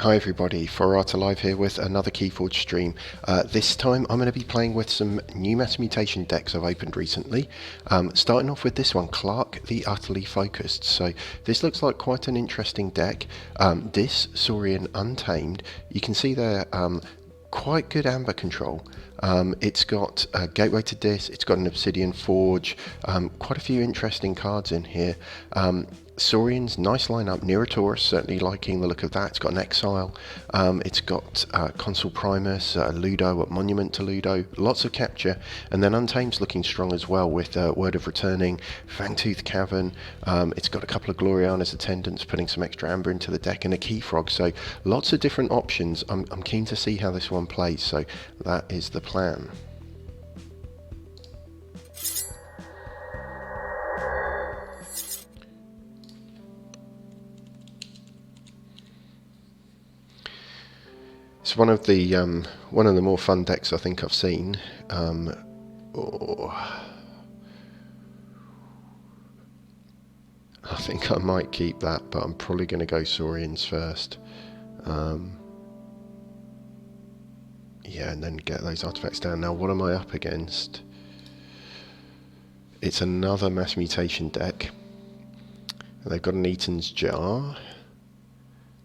Hi everybody, Forata Live here with another Keyforge stream. This time I'm going to be playing with some new Mass Mutation decks I've opened recently. Starting off with this one, Clarke the Utterly Focused. So this looks like quite an interesting deck. This Saurian Untamed, you can see there quite good amber control. It's got a Gateway to Dis, it's got an Obsidian Forge, quite a few interesting cards in here. Saurian's nice lineup. Taurus, certainly liking the look of that. It's got an Exile. It's got Consul Primus, Ludo, a Monument to Ludo. Lots of capture. And then Untamed's looking strong as well with Word of Returning, Fangtooth Cavern. It's got a couple of Gloriana's Attendants, putting some extra amber into the deck, and a Key Frog. So lots of different options. I'm keen to see how this one plays. So that is the plan. It's one of the more fun decks I think I've seen. I think I might keep that, but I'm probably going to go Saurians first. Yeah, and then get those artifacts down. Now, what am I up against? It's another Mass Mutation deck. They've got an Eaton's Jar.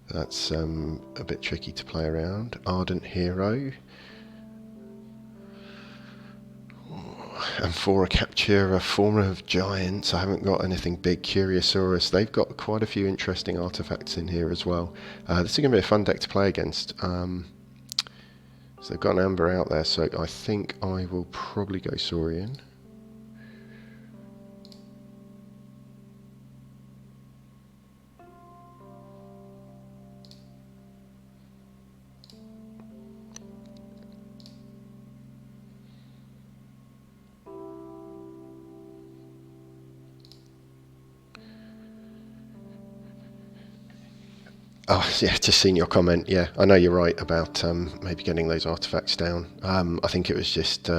That's a bit tricky to play around. Ardent Hero. And for a Captura, Former of Giants. I haven't got anything big. Curiosaurus. They've got quite a few interesting artifacts in here as well. This is going to be a fun deck to play against. So they've got an Amber out there, so I think I will probably go Saurian. Oh, yeah, just seen your comment. Yeah, I know you're right about maybe getting those artifacts down. I think it was just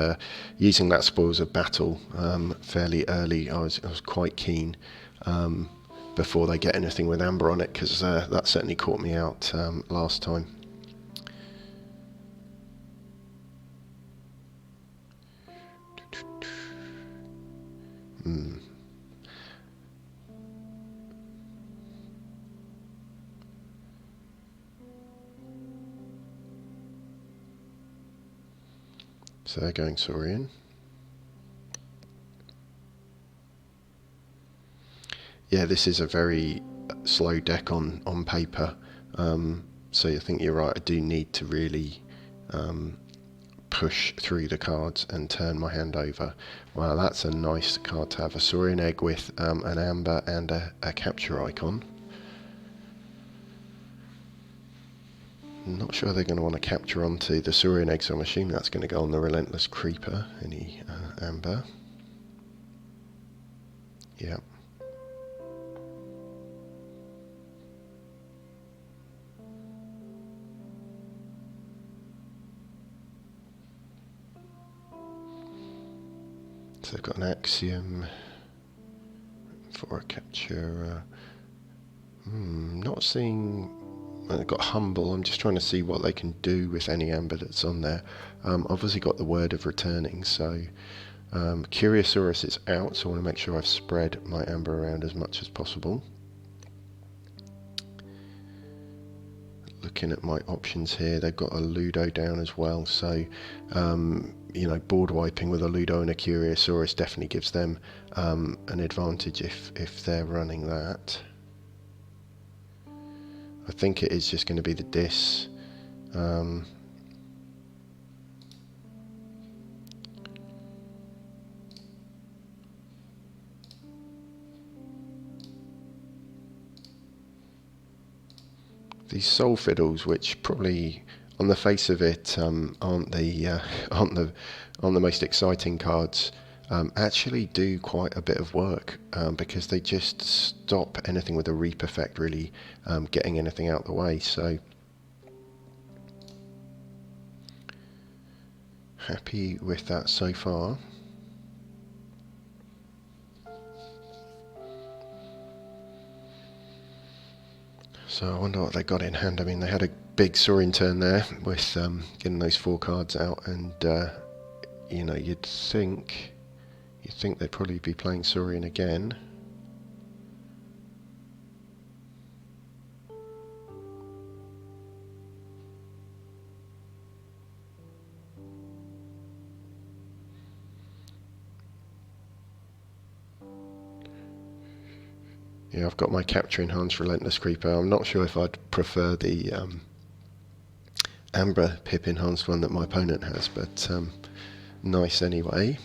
using that Spoils of Battle fairly early. I was quite keen before they get anything with Amber on it, because that certainly caught me out last time. So they're going Saurian. Yeah, this is a very slow deck on paper. So I think you're right, I do need to really push through the cards and turn my hand over. Wow, that's a nice card to have. A Saurian Egg with an Amber and a Capture icon. Not sure they're going to want to capture onto the Saurian Egg, so I'm assuming that's going to go on the Relentless Creeper. Any Amber. Yeah. So they've got an Axiom for a capture. Not seeing. They've got Humble. I'm just trying to see what they can do with any Amber that's on there. Obviously got the Word of Returning, so Curiosaurus is out, so I want to make sure I've spread my Amber around as much as possible. Looking at my options here, they've got a Ludo down as well, so you know, board wiping with a Ludo and a Curiosaurus definitely gives them an advantage if they're running that. I think it is just going to be the Dis. These Soul Fiddles, which probably on the face of it aren't the most exciting cards, actually do quite a bit of work because they just stop anything with a Reap effect really getting anything out the way. So happy with that so far. So I wonder what they got in hand. I mean, they had a big Saurian turn there with getting those 4 cards out, and you know, you'd think they'd probably be playing Saurian again. Yeah, I've got my Capture Enhanced Relentless Creeper. I'm not sure if I'd prefer the Amber Pip Enhanced one that my opponent has, but nice anyway.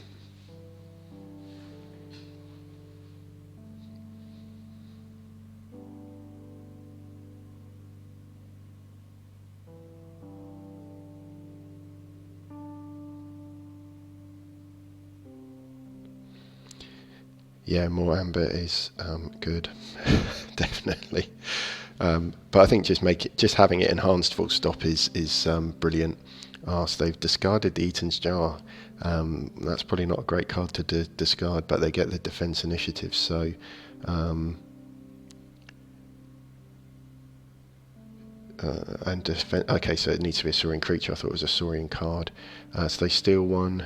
Yeah, more amber is good, definitely. But I think just having it enhanced full stop is brilliant. So they've discarded the Eaton's Jar. That's probably not a great card to discard, but they get the defense initiative. So and defense. Okay, so it needs to be a Saurian creature. I thought it was a Saurian card. So they steal one.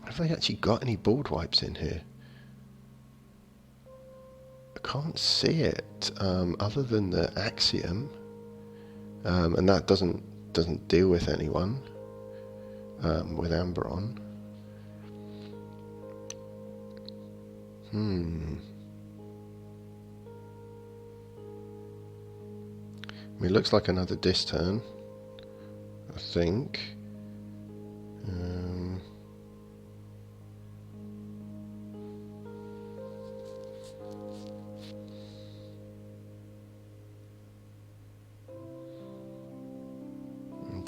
Have they actually got any board wipes in here? I can't see it, other than the Axiom, and that doesn't deal with anyone with Amber on. I mean, it looks like another Dis turn, I think.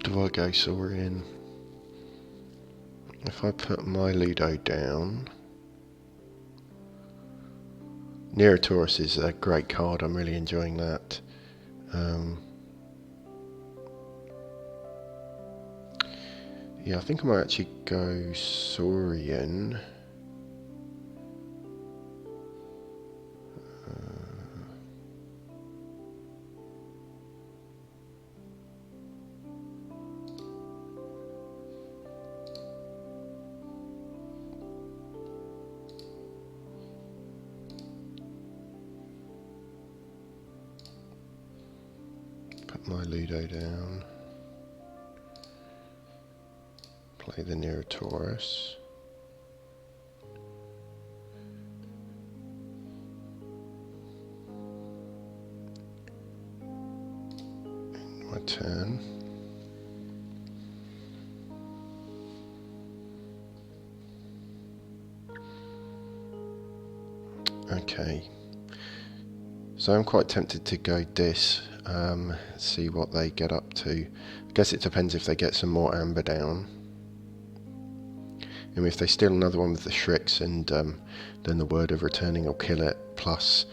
Do I go Saurian? If I put my Ludo down... Neotaurus is a great card, I'm really enjoying that. Yeah, I think I might actually go Saurian. Put my Ludo down. Play the Neotaurus. My turn. Okay. So I'm quite tempted to go Dis, see what they get up to. I guess it depends if they get some more Amber down. And if they steal another one with the Shrix, and then the Word of Returning will kill it, plus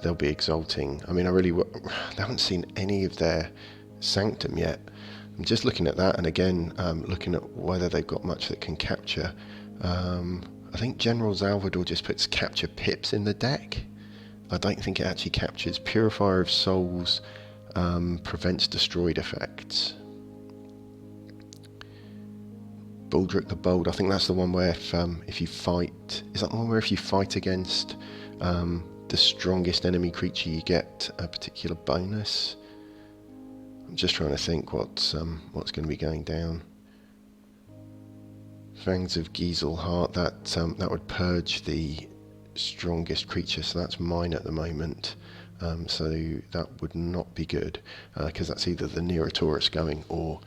they'll be exalting. I mean, I haven't seen any of their Sanctum yet. I'm just looking at that, and again, looking at whether they've got much that can capture. I think General Salvador just puts capture pips in the deck. I don't think it actually captures. Purifier of Souls prevents destroyed effects. Baldric the Bold, I think that's the one where if you fight... Is that the one where if you fight against the strongest enemy creature you get a particular bonus? I'm just trying to think what's going to be going down. Fangs of Giselheart, that would purge the strongest creature, so that's mine at the moment. So that would not be good, because that's either the Neotaurus going or...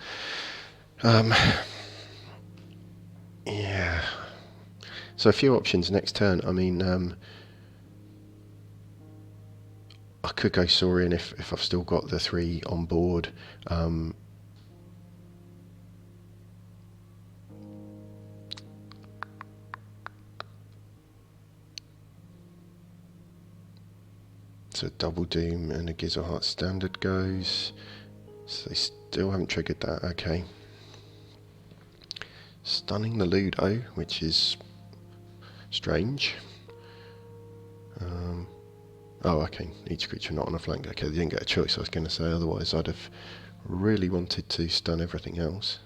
yeah. So a few options next turn. I mean, I could go Saurian if I've still got the 3 on board. So Double Doom and a Giselheart standard goes. So they still haven't triggered that. Okay. Stunning the Ludo, which is strange. Oh, okay, each creature not on a flank. Okay, they didn't get a choice, I was going to say, otherwise I'd have really wanted to stun everything else.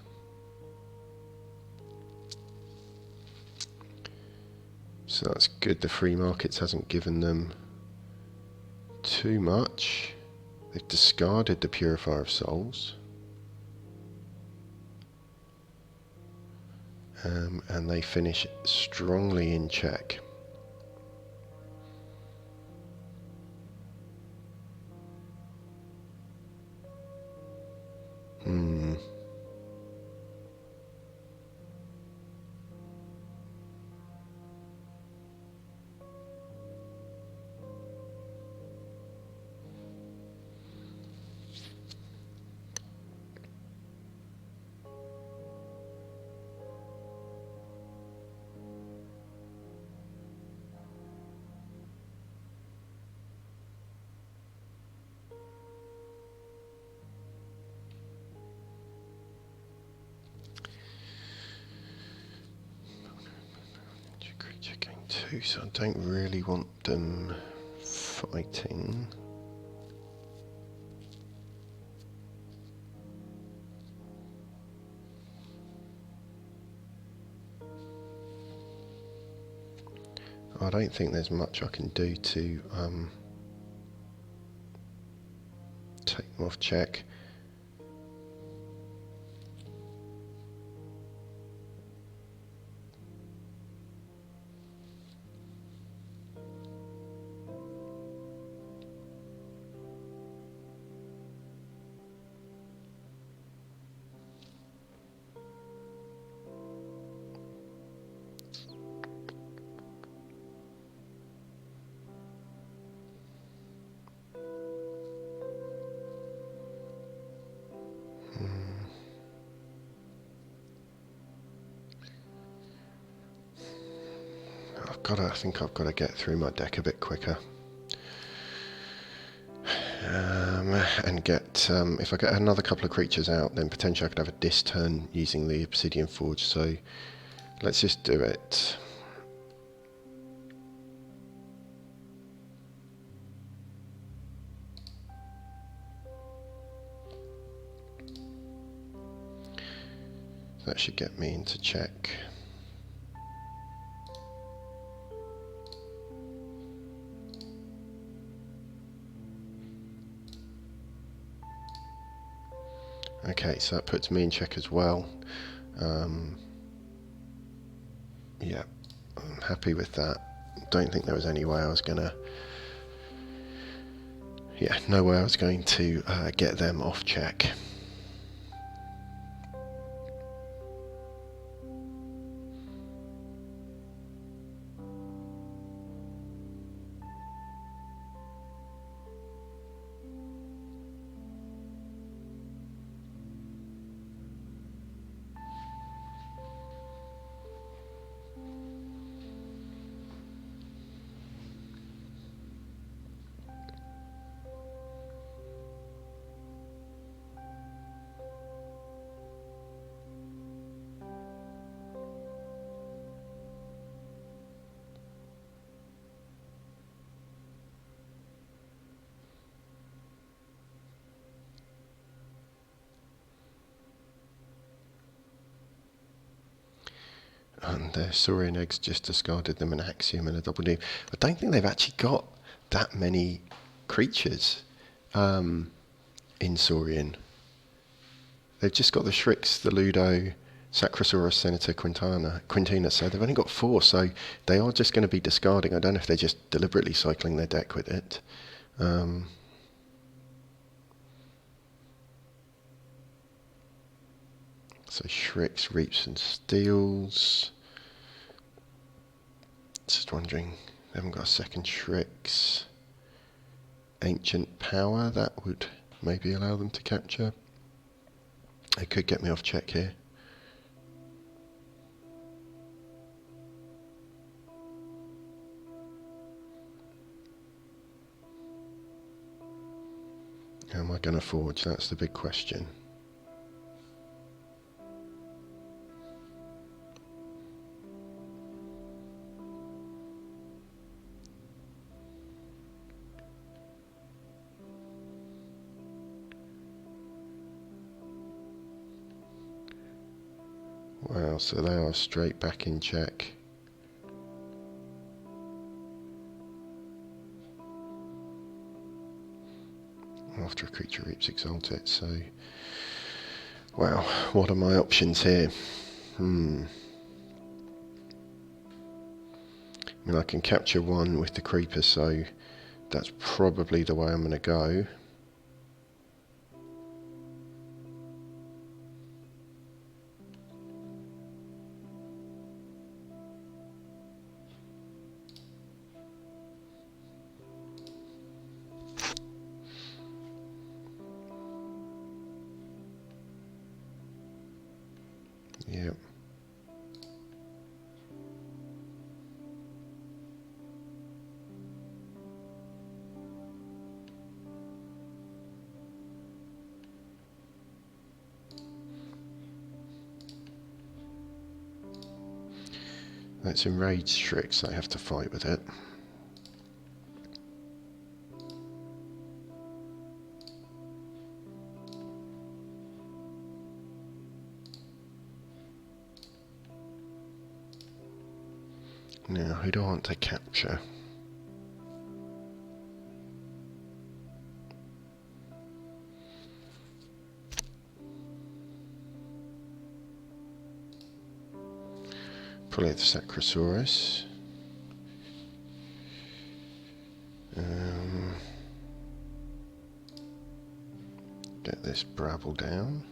So that's good, the free markets hasn't given them too much. They've discarded the Purifier of Souls. And they finish strongly in check. Creature gain 2, so I don't really want them fighting. I don't think there's much I can do to take them off check. I think I've got to get through my deck a bit quicker. And get, if I get another couple of creatures out, then potentially I could have a disc turn using the Obsidian Forge, so let's just do it. That should get me into check. Okay, so that puts me in check as well. Yeah, I'm happy with that. Don't think there was any way I was gonna... Yeah, no way I was going to get them off check. And the Saurian Eggs just discarded them, an Axiom and a Double Doom. I don't think they've actually got that many creatures in Saurian. They've just got the Shrix, the Ludo, Sacrosaurus, Senator, Quintina, so they've only got 4, so they are just going to be discarding. I don't know if they're just deliberately cycling their deck with it. So Shrix, Reaps and Steals. Just wondering, they haven't got a second Shrix. Ancient Power, that would maybe allow them to capture. It could get me off check here. How am I going to forge? That's the big question. Wow, so they are straight back in check. After a creature reaps Exalted, so... Wow, what are my options here? I mean, I can capture one with the creeper, so that's probably the way I'm going to go. Yep. That's enraged Strix, so I have to fight with it. Now, who do I want to capture? Probably the Sacrosaurus. Get this Brabble down.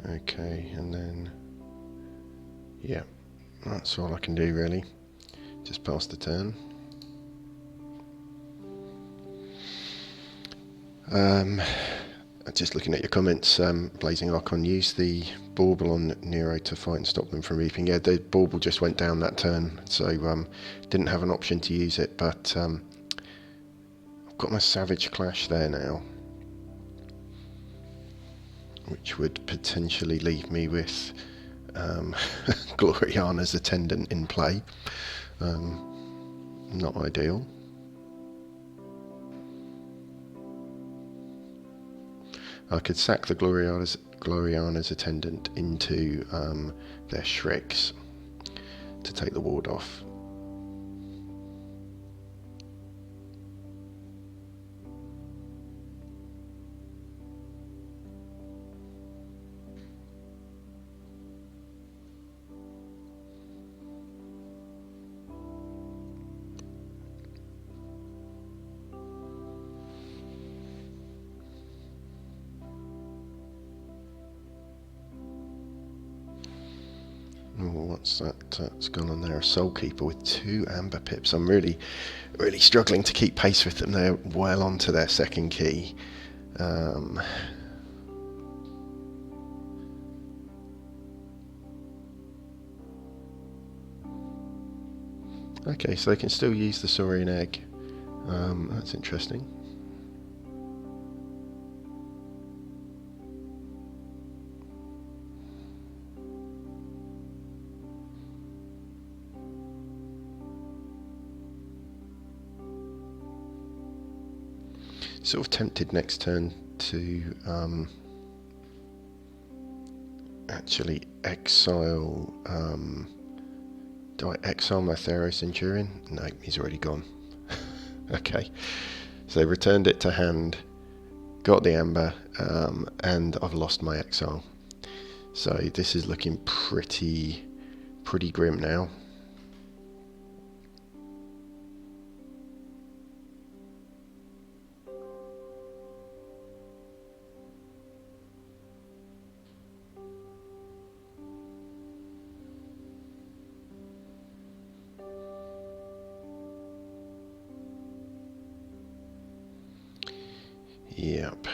Okay, and then, yeah, that's all I can do really. Just pass the turn. Just looking at your comments, Blazing Archon, used the bauble on Nero to fight and stop them from reaping. Yeah, the bauble just went down that turn, so didn't have an option to use it, but I've got my Savage Clash there now, which would potentially leave me with Gloriana's Attendant in play. Not ideal. I could sack the Gloriana's Attendant into their Shreks to take the ward off. What's that? That's gone on there. A Soul Keeper with 2 Amber Pips. I'm really struggling to keep pace with them. They're well onto their second key. Okay, so they can still use the Saurian Egg. That's interesting. Sort of tempted next turn to actually exile. Do I exile my Theros Centurion? No, he's already gone. Okay, so they returned it to hand, got the Amber, and I've lost my exile. So this is looking pretty grim now. Yep.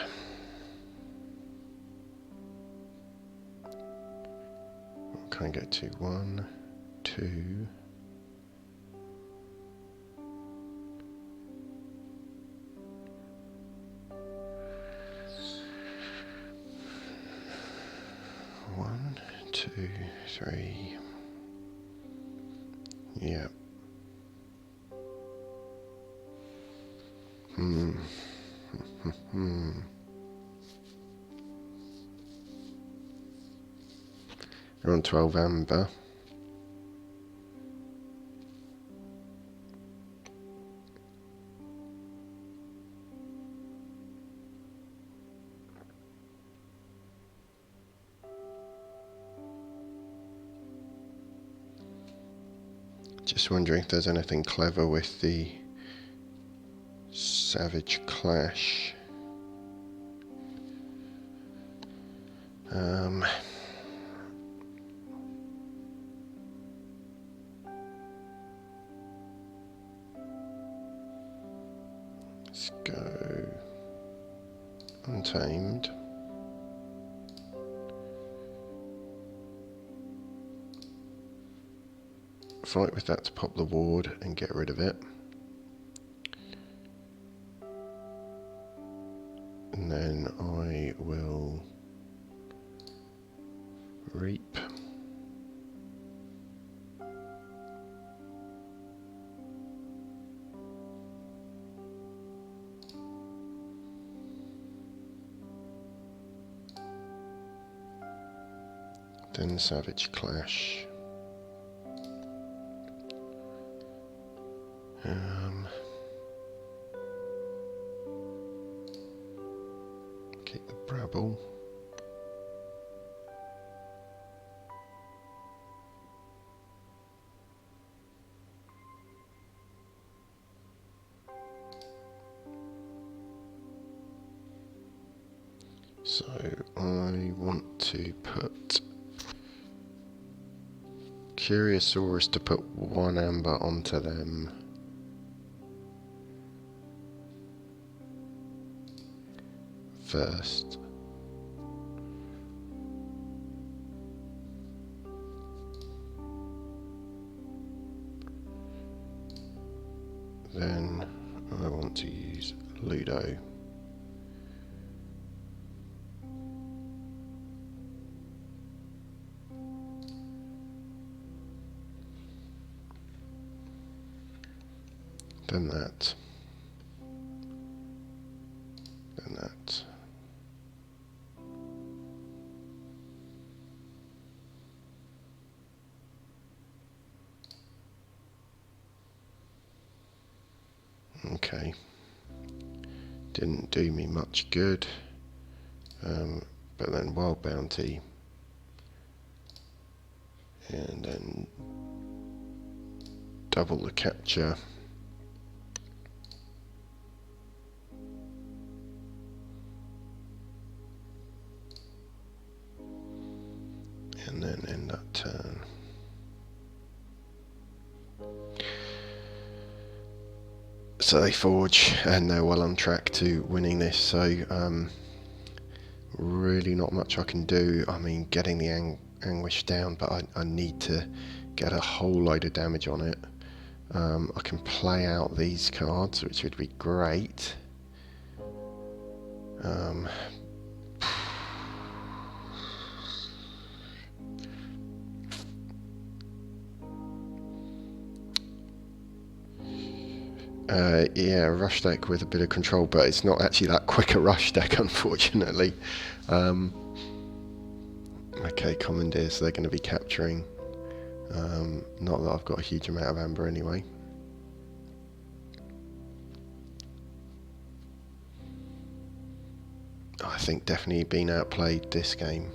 try and get to 1, 2. One, 2, 3. Yeah. We're on 12 amber. Just wondering if there's anything clever with the Savage Clash. Let's go Untamed. Fight with that to pop the ward and get rid of it. And then I will reap. Then Savage Clash. Keep the Brabble. So I want to put Curiosaurus to put 1 amber onto them. First. Then I want to use Ludo. Then that. Then that. Okay, didn't do me much good, but then Wild Bounty, and then double the capture, and then end that turn. So they forge, and they're well on track to winning this, so really not much I can do. I mean, getting the Anguish down, but I need to get a whole load of damage on it. I can play out these cards, which would be great. Yeah, rush deck with a bit of control, but it's not actually that quick a rush deck, unfortunately. Okay, Commandeers, they're going to be capturing. Not that I've got a huge amount of amber anyway. I think definitely been outplayed this game.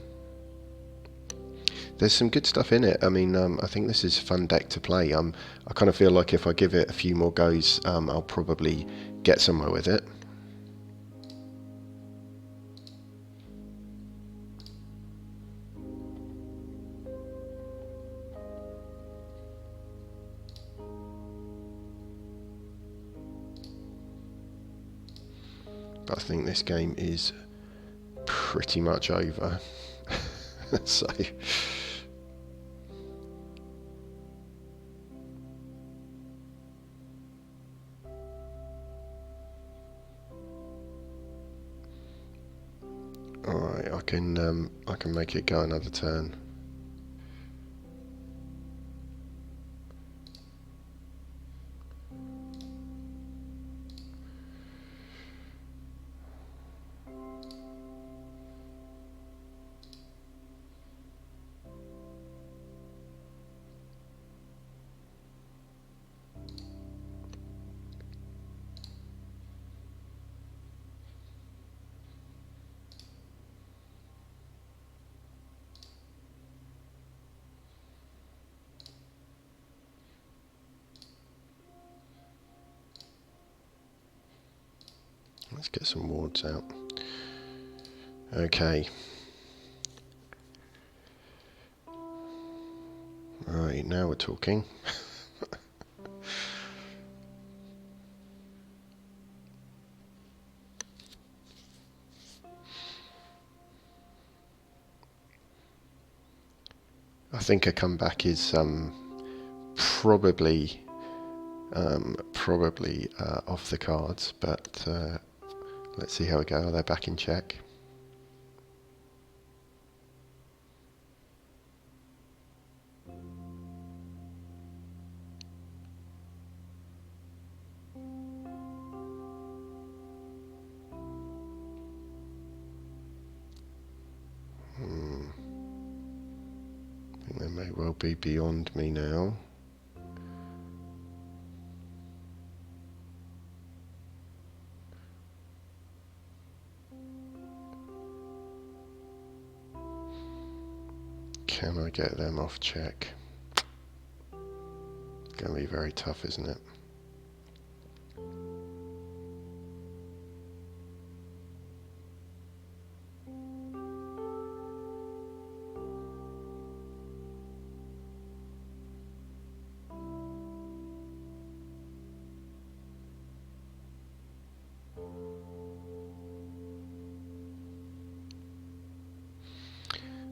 There's some good stuff in it. I mean, I think this is a fun deck to play. I kind of feel like if I give it a few more goes, I'll probably get somewhere with it. But I think this game is pretty much over. So Alright, I can make it go another turn. Let's get some wards out. Okay. Right, now we're talking. I think a comeback is probably off the cards, but let's see how we go. They're back in check. I think they may well be beyond me now. Can I get them off check? It's going to be very tough, isn't it?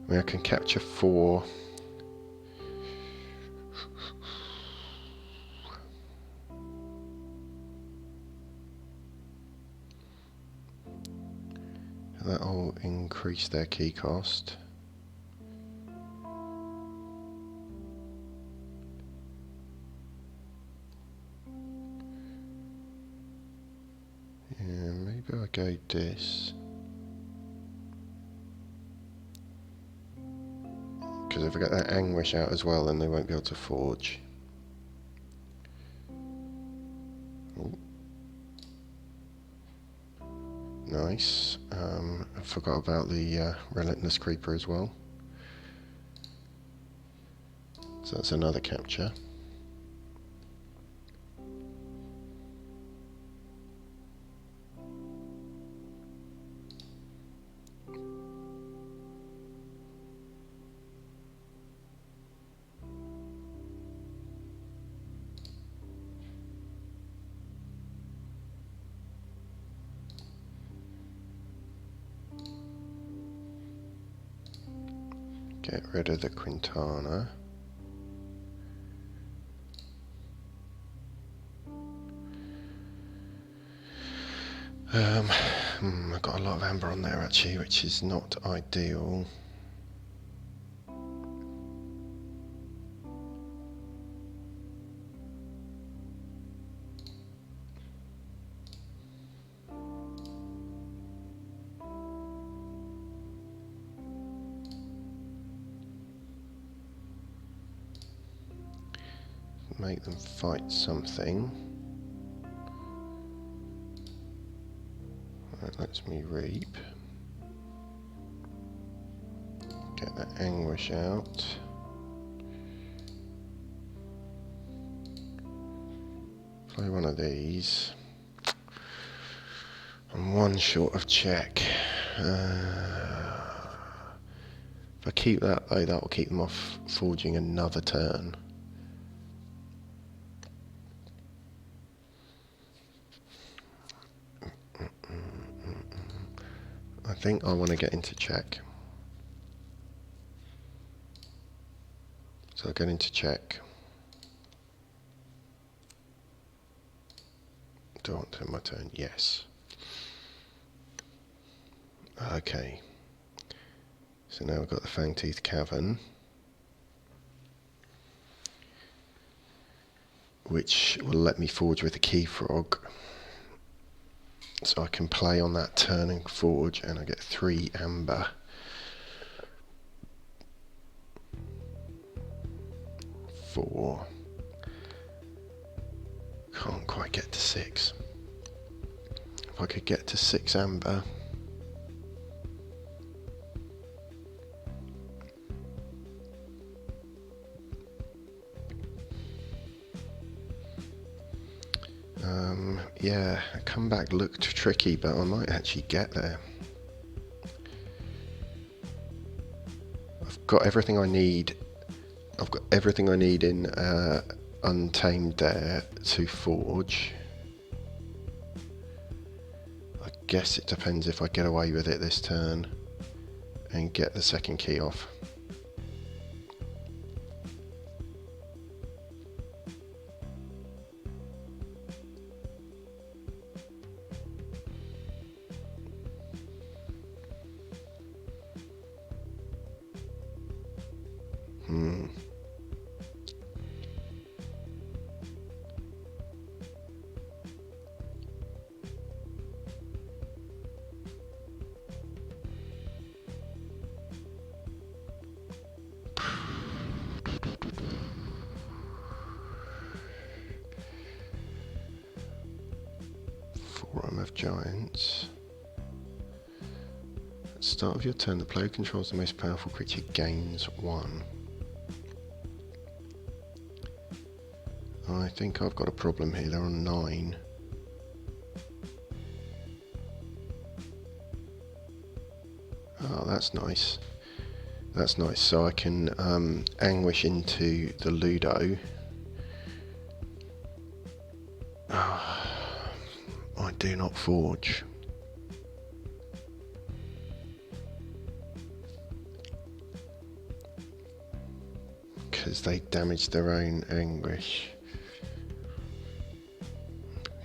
I mean, I can capture 4. That'll increase their key cost. Yeah, maybe I'll go this. Because if I get that anguish out as well, then they won't be able to forge. Ooh. Nice. I forgot about the Relentless Creeper as well. So that's another capture. Get rid of the Quintana. I've got a lot of amber on there actually, which is not ideal. Make them fight something. That lets me reap. Get that anguish out. Play one of these. I'm one short of check. If I keep that though, that will keep them off forging another turn. I think I want to get into check. So I'll get into check. Do I want to end my turn? Yes. Okay. So now we've got the Fangtooth Cavern, which will let me forge with the Key Frog. So I can play on that turn and forge, and I get 3 amber. 4. Can't quite get to 6. If I could get to 6 amber. Yeah, a comeback looked tricky, but I might actually get there. I've got everything I need. I've got everything I need in Untamed there to forge. I guess it depends if I get away with it this turn and get the second key off. Forum of Giants. At the start of your turn, the player who controls the most powerful creature gains 1. I think I've got a problem here. They're on 9. Oh, that's nice. That's nice. So I can anguish into the Ludo. I do not forge. Because they damage their own anguish.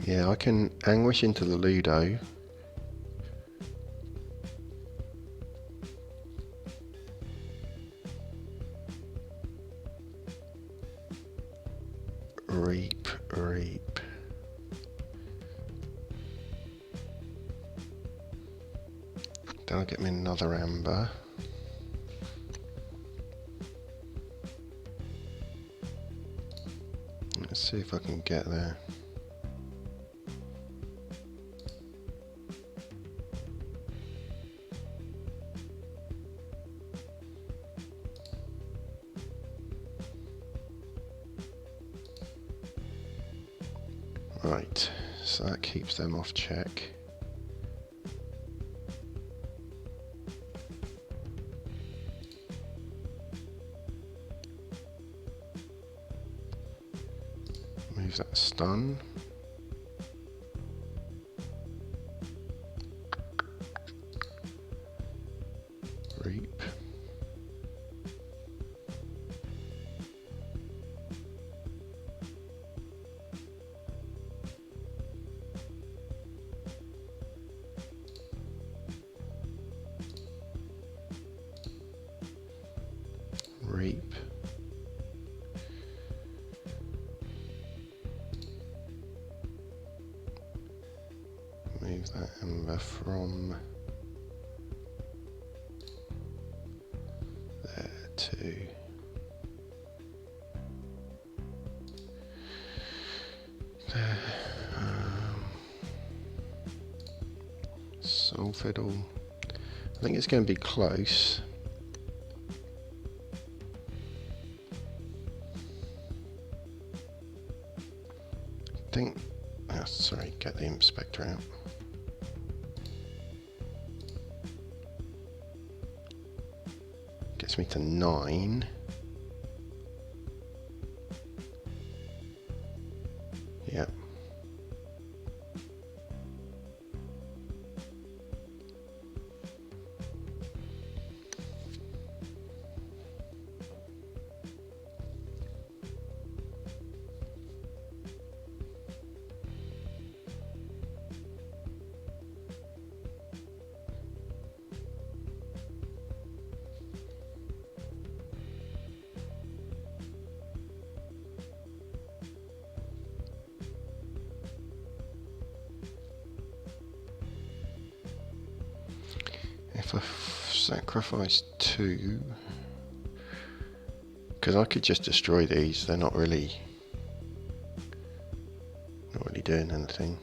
Yeah, I can anguish into the Ludo. Reap. That'll get me another amber. Let's see if I can get there. Right, so that keeps them off check. Move that stun. Reap. Reap. Move that amber from there to there. Soul Fiddle. I think it's going to be close. Sorry, get the Inspector out. Gets me to 9. Yep. if I sacrifice 2, because I could just destroy these, they're not really doing anything.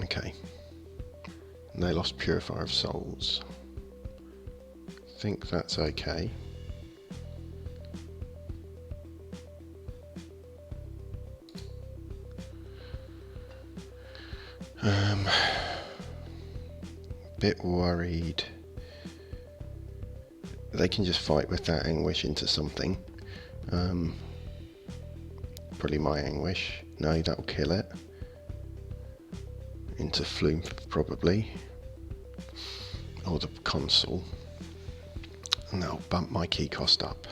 Okay, and they lost Purifier of Souls. I think that's okay. Bit worried. They can just fight with that Anguish into something. Probably my Anguish. No, that'll kill it. Into Flume, probably. Or the Consul. And that'll bump my key cost up.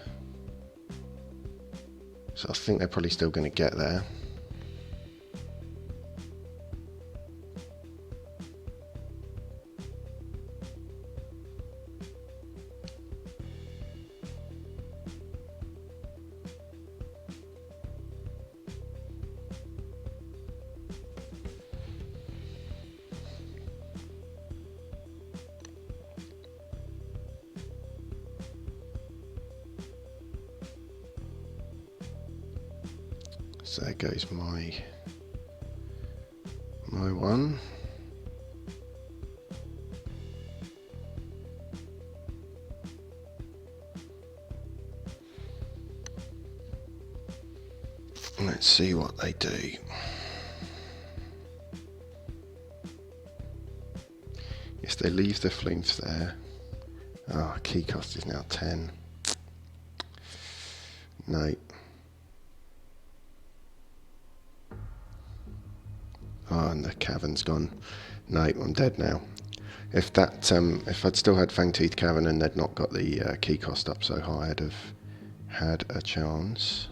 So I think they're probably still going to get there. So there goes my one. Let's see what they do. Yes, they leave the flumes there. Ah, oh, key cost is now 10. No. Oh, and the cavern's gone. No, I'm dead now. If that, if I'd still had Fangtooth Cavern and they'd not got the key cost up so high, I'd have had a chance.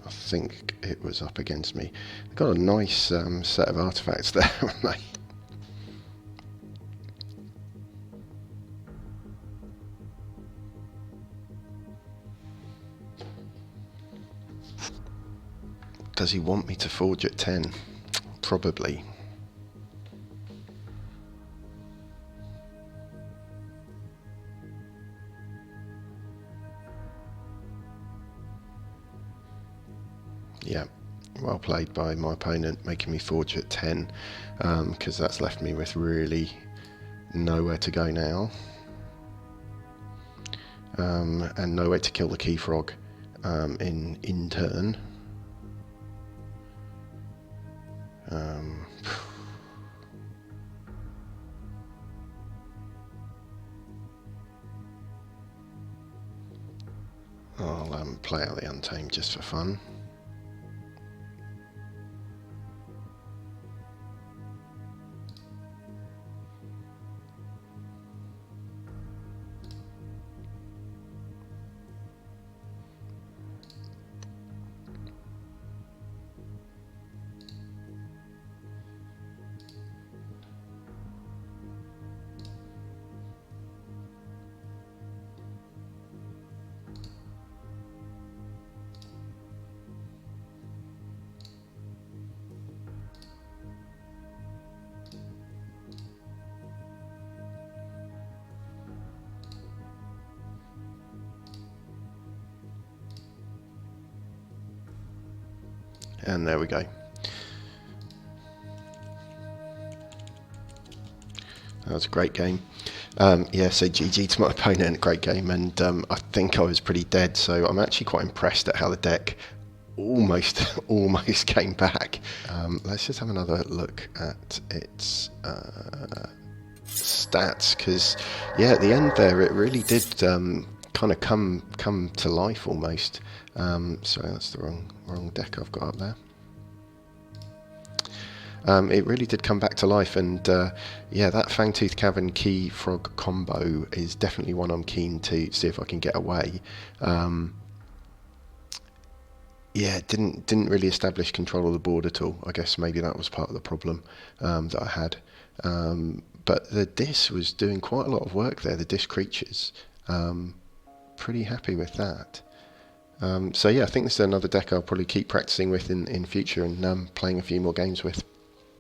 I think it was up against me. They've got a nice set of artifacts there, haven't they? Does he want me to forge at 10? Probably. Yeah, well played by my opponent, making me forge at 10, because that's left me with really nowhere to go now. And nowhere to kill the Key Frog in turn. I'll play out the Untamed just for fun. And there we go. That was a great game. Yeah, so GG to my opponent, great game, and I think I was pretty dead, so I'm actually quite impressed at how the deck almost came back. Let's just have another look at its stats, because yeah, at the end there it really did kind of come to life almost. Sorry, that's the wrong deck I've got up there. It really did come back to life, and yeah, that Fangtooth Cavern Key Frog combo is definitely one I'm keen to see if I can get away. Yeah, it didn't really establish control of the board at all. I guess maybe that was part of the problem that I had. But the Dis was doing quite a lot of work there, the Dis creatures. Pretty happy with that. So yeah, I think this is another deck I'll probably keep practicing with in future and playing a few more games with.